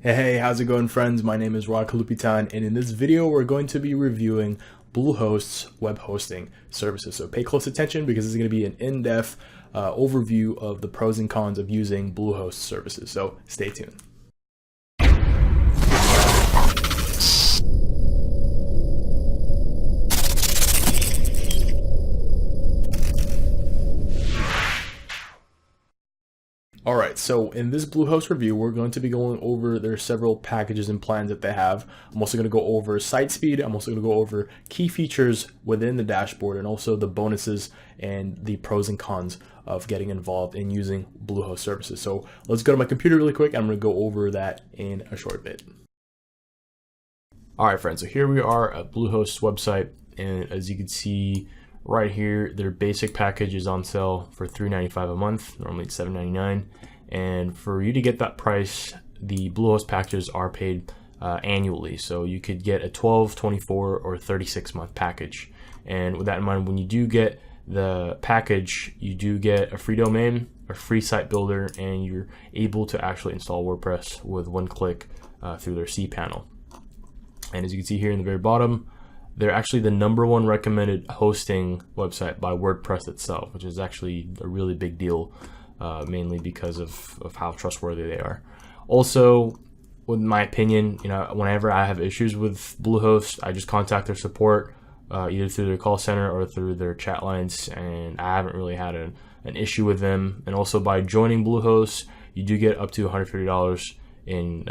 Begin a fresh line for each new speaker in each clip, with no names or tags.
Hey, how's it going, friends? My name is Rod Kalupitan, and in this video, we're going to be reviewing Bluehost's web hosting services. So pay close attention because this is going to be an in-depth overview of the pros and cons of using Bluehost services. So stay tuned. All right, so in this Bluehost review, we're going to be going over their several packages and plans that they have. I'm also going to go over site speed. I'm also going to go over key features within the dashboard and also the bonuses and the pros and cons of getting involved in using Bluehost services. So let's go to my computer really quick. I'm going to go over that in a short bit. All right, friends, so here we are at Bluehost's website, and as you can see right here, their basic package is on sale for $3.95 a month. Normally it's $7.99, and for you to get that price, the Bluehost packages are paid annually. So you could get a 12, 24, or 36-month package. And with that in mind, when you do get the package, you do get a free domain, a free site builder, and you're able to actually install WordPress with one click through their cPanel. And as you can see here in the very bottom, they're actually the #1 recommended hosting website by WordPress itself, which is actually a really big deal, mainly because of how trustworthy they are. Also, with my opinion, whenever I have issues with Bluehost, I just contact their support, either through their call center or through their chat lines, and I haven't really had an issue with them. And also, by joining Bluehost, you do get up to $150 in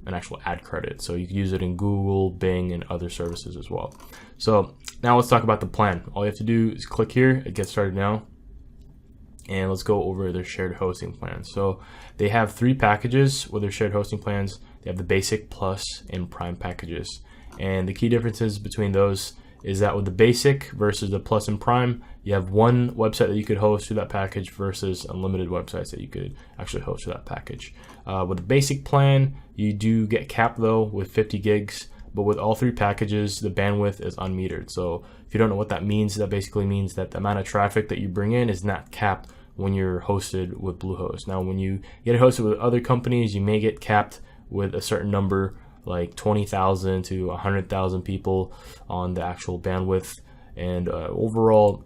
an actual ad credit, so you can use it in Google, Bing, and other services as well. So now let's talk about the plan. All you have to do is click here, it gets started now, and let's go over their shared hosting plans. So they have 3 packages with their shared hosting plans. They have the basic, plus, and prime packages, and the key differences between those is that with the basic versus the plus and prime, you have one website that you could host through that package versus unlimited websites that you could actually host through that package. With the basic plan, you do get capped though with 50 gigs, but with all 3 packages, the bandwidth is unmetered. So if you don't know what that means, that basically means that the amount of traffic that you bring in is not capped when you're hosted with Bluehost. Now, when you get it hosted with other companies, you may get capped with a certain number, like 20,000 to 100,000 people on the actual bandwidth. And overall,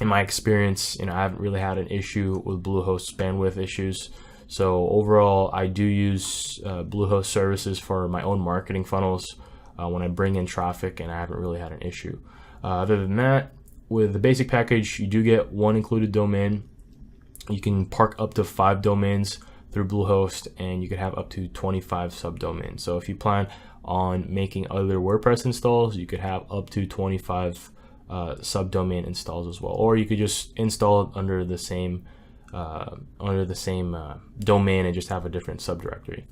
in my experience, I haven't really had an issue with Bluehost's bandwidth issues. So overall, I do use Bluehost services for my own marketing funnels when I bring in traffic, and I haven't really had an issue. Other than that, with the basic package, you do get 1 included domain. You can park up to 5 domains through Bluehost, and you could have up to 25 subdomains. So if you plan on making other WordPress installs, you could have up to 25 subdomain installs as well, or you could just install it under the same domain and just have a different subdirectory.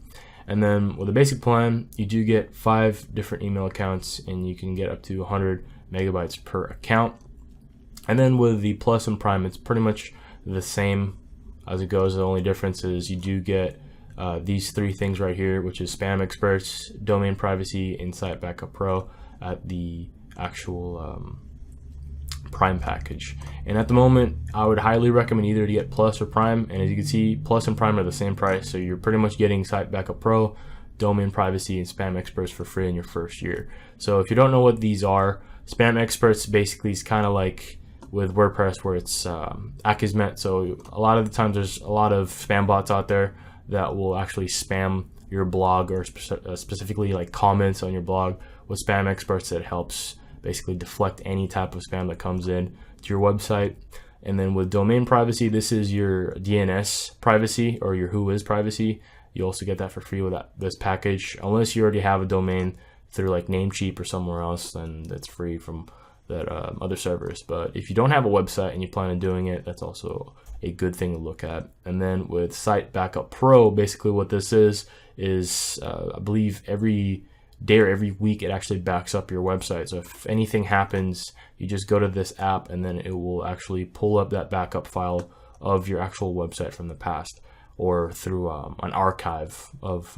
And then with the basic plan, you do get 5 different email accounts, and you can get up to 100 megabytes per account. And then with the plus and prime, it's pretty much the same as it goes. The only difference is you do get these 3 things right here, which is Spam Experts, Domain Privacy, and Site Backup Pro at the actual Prime package. And at the moment, I would highly recommend either to get Plus or Prime. And as you can see, Plus and Prime are the same price, so you're pretty much getting Site Backup Pro, Domain Privacy, and Spam Experts for free in your first year. So if you don't know what these are, Spam Experts basically is kind of like with WordPress, where it's Akismet. So a lot of the times there's a lot of spam bots out there that will actually spam your blog, or specifically like comments on your blog. With Spam Experts, it helps basically deflect any type of spam that comes in to your website. And then with Domain Privacy, this is your DNS privacy, or your Whois privacy. You also get that for free with this package, unless you already have a domain through like Namecheap or somewhere else, then it's free from that other servers. But if you don't have a website and you plan on doing it, that's also a good thing to look at. And then with Site Backup Pro, basically what this is I believe every day or every week it actually backs up your website. So if anything happens, you just go to this app, and then it will actually pull up that backup file of your actual website from the past, or through an archive of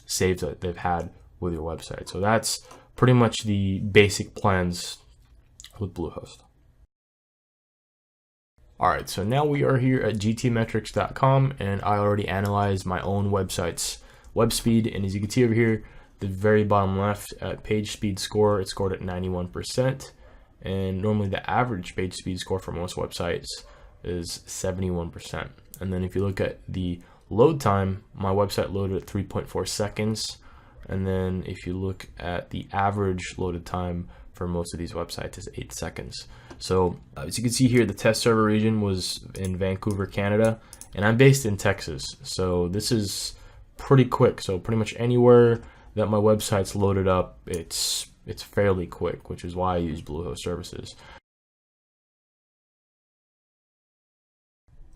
saves that they've had with your website. So that's pretty much the basic plans with Bluehost. Alright, so now we are here at gtmetrics.com, and I already analyzed my own websites web speed. And as you can see over here, the very bottom left at page speed score, it's scored at 91%. And normally the average page speed score for most websites is 71%. And then if you look at the load time, my website loaded at 3.4 seconds. And then if you look at the average loaded time for most of these websites is 8 seconds. So as you can see here, the test server region was in Vancouver, Canada, and I'm based in Texas. So this is pretty quick. So pretty much anywhere that my website's loaded up, it's fairly quick, which is why I use Bluehost services.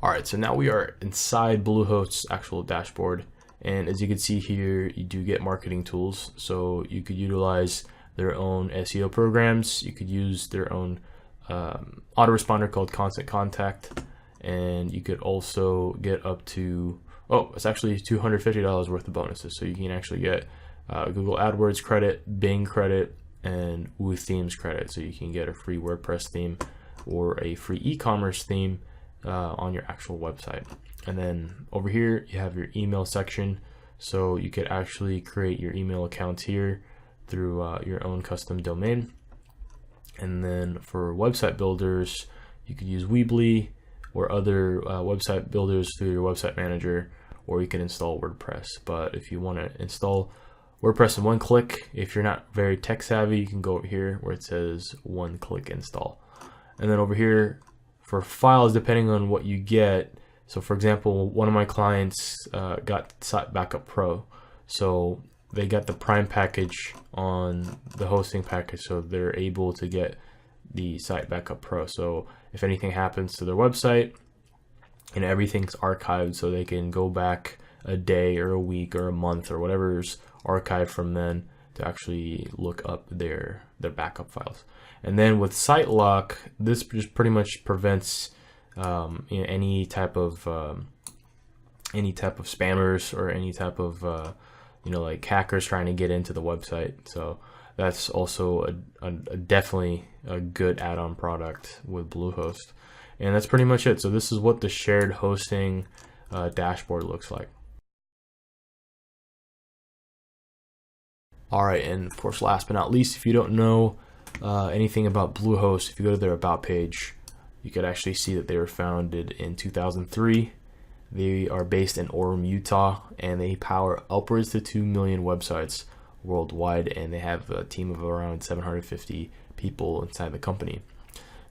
All right, so now we are inside Bluehost's actual dashboard. And as you can see here, you do get marketing tools. So you could utilize their own SEO programs. You could use their own autoresponder called Constant Contact. And you could also get up to, it's actually $250 worth of bonuses. So you can actually get Google AdWords credit, Bing credit, and Woo Themes credit. So you can get a free WordPress theme or a free e-commerce theme on your actual website. And then over here you have your email section, so you could actually create your email accounts here through your own custom domain. And then for website builders, you could use Weebly or other website builders through your website manager, or you can install WordPress. But if you want to install WordPress in one click, if you're not very tech savvy, you can go over here where it says one-click install. And then over here for files, depending on what you get. So for example, one of my clients got Site Backup Pro. So they got the Prime package on the hosting package, so they're able to get the Site Backup Pro. So if anything happens to their website, and everything's archived, so they can go back a day or a week or a month or whatever's archived from then to actually look up their backup files. And then with Site Lock, this just pretty much prevents any type of spammers or any type of like hackers trying to get into the website. So that's also definitely a good add-on product with Bluehost. And that's pretty much it. So this is what the shared hosting dashboard looks like. All right, and of course, last but not least, if you don't know anything about Bluehost, if you go to their about page, you could actually see that they were founded in 2003. They are based in Orem, Utah, and they power upwards to 2 million websites worldwide, and they have a team of around 750 people inside the company.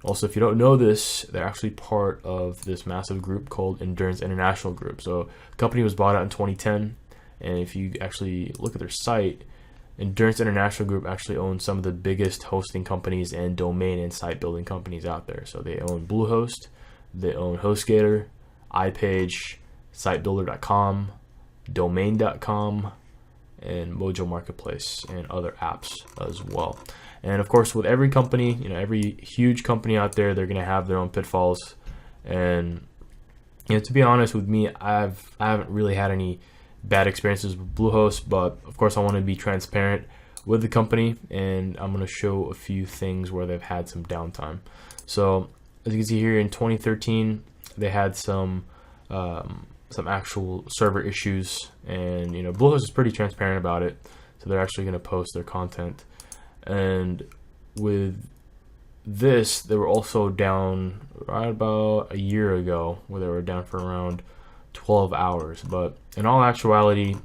Also, if you don't know this, they're actually part of this massive group called Endurance International Group. So the company was bought out in 2010, and if you actually look at their site, Endurance International Group actually owns some of the biggest hosting companies and domain and site building companies out there. So they own Bluehost, they own Hostgator, iPage, sitebuilder.com, domain.com, and Mojo Marketplace, and other apps as well. And of course, with every company, every huge company out there, they're going to have their own pitfalls. And to be honest with me, I haven't really had any bad experiences with Bluehost, but of course I want to be transparent with the company, and I'm going to show a few things where they've had some downtime. So as you can see here, in 2013 they had some actual server issues, and Bluehost is pretty transparent about it, so they're actually going to post their content. And with this, they were also down right about a year ago, where they were down for around 12 hours. But in all actuality,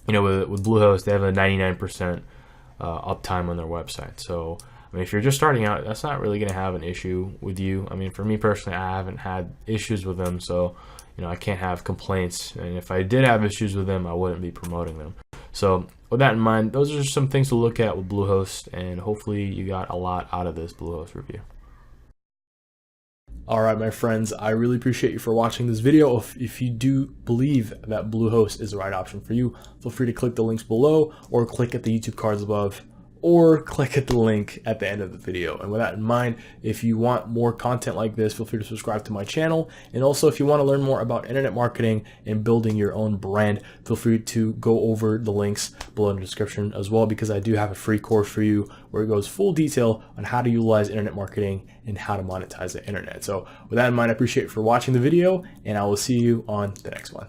with Bluehost, they have a 99% uptime on their website. So if you're just starting out, that's not really going to have an issue with you. For me personally, I haven't had issues with them, so I can't have complaints. And if I did have issues with them, I wouldn't be promoting them. So with that in mind, those are some things to look at with Bluehost, and hopefully you got a lot out of this Bluehost review. All right, my friends, I really appreciate you for watching this video. If you do believe that Bluehost is the right option for you, feel free to click the links below, or click at the YouTube cards above, or click at the link at the end of the video. And with that in mind, if you want more content like this, feel free to subscribe to my channel. And also, if you want to learn more about internet marketing and building your own brand, feel free to go over the links below in the description as well, because I do have a free course for you where it goes full detail on how to utilize internet marketing and how to monetize the internet. So with that in mind, I appreciate you for watching the video, and I will see you on the next one.